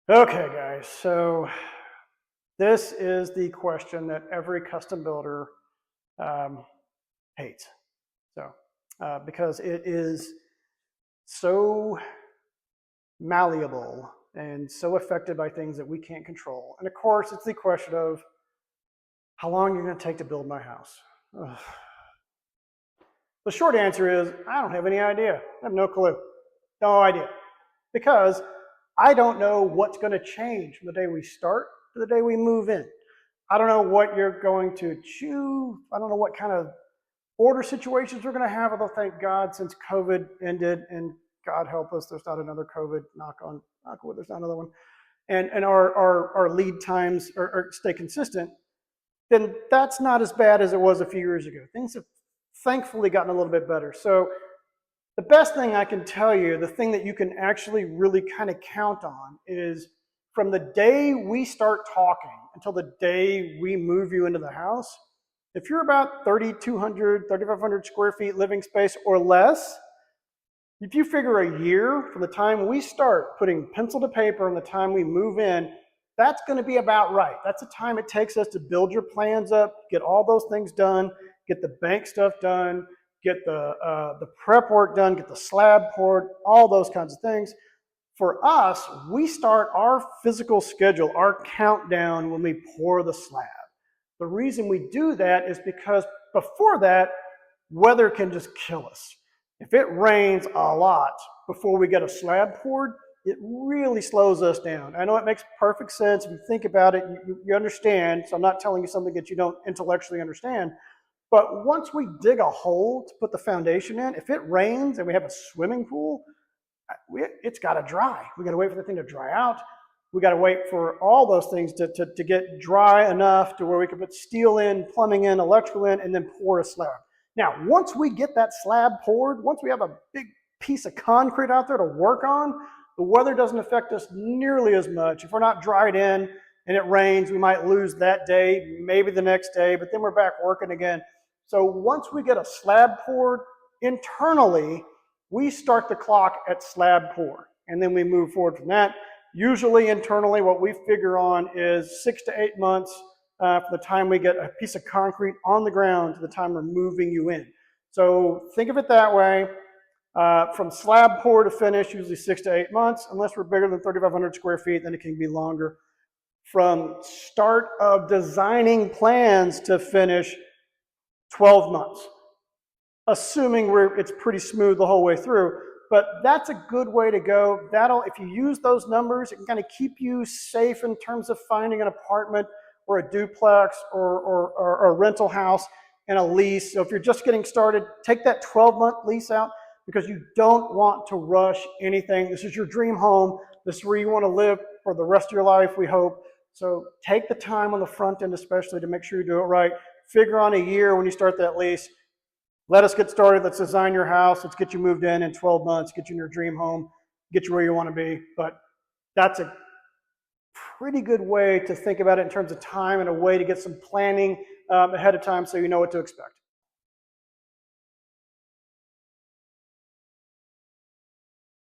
Okay, guys, so this is the question that every custom builder um, hates. Because it is so malleable and so affected by things that we can't control. And of course, it's the question of how long you're going to take to build my house. Ugh. The short answer is I don't have any idea. I have no clue. No idea. Because I don't know what's going to change from the day we start to the day we move in. I don't know what you're going to choose. I don't know what kind of order situations we're going to have, although thank God since COVID ended, and God help us, there's not another COVID, knock wood, there's not another one, and our lead times are stay consistent, then that's not as bad as it was a few years ago. Things have thankfully gotten a little bit better. So the best thing I can tell you, the thing that you can actually really kind of count on is from the day we start talking until the day we move you into the house, if you're about 3,200, 3,500 square feet living space or less, if you figure a year from the time we start putting pencil to paper and the time we move in, that's going to be about right. That's the time it takes us to build your plans up, get all those things done, get the bank stuff done, get the prep work done, get the slab poured, all those kinds of things. For us, we start our physical schedule, our countdown when we pour the slab. The reason we do that is because before that, weather can just kill us. If it rains a lot before we get a slab poured, it really slows us down. I know it makes perfect sense. If you think about it, you understand. So I'm not telling you something that you don't intellectually understand. But once we dig a hole to put the foundation in, if it rains and we have a swimming pool, it's got to dry. We got to wait for the thing to dry out. We got to wait for all those things to get dry enough to where we can put steel in, plumbing in, electrical in, and then pour a slab. Now, once we get that slab poured, once we have a big piece of concrete out there to work on, the weather doesn't affect us nearly as much. If we're not dried in and it rains, we might lose that day, maybe the next day, but then we're back working again. So once we get a slab poured, internally, we start the clock at slab pour, and then we move forward from that. Usually internally, what we figure on is 6 to 8 months from the time we get a piece of concrete on the ground to the time we're moving you in. So think of it that way. From slab pour to finish, usually 6 to 8 months. Unless we're bigger than 3,500 square feet, then it can be longer. From start of designing plans to finish, 12 months. Assuming it's pretty smooth the whole way through. But that's a good way to go. If you use those numbers, it can kind of keep you safe in terms of finding an apartment or a duplex or a rental house and a lease. So if you're just getting started, take that 12-month lease out because you don't want to rush anything. This is your dream home. This is where you want to live for the rest of your life, we hope. So take the time on the front end especially to make sure you do it right. Figure on a year when you start that lease. Let us get started. Let's design your house. Let's get you moved in 12 months, get you in your dream home, get you where you want to be. But that's a pretty good way to think about it in terms of time and a way to get some planning ahead of time so you know what to expect.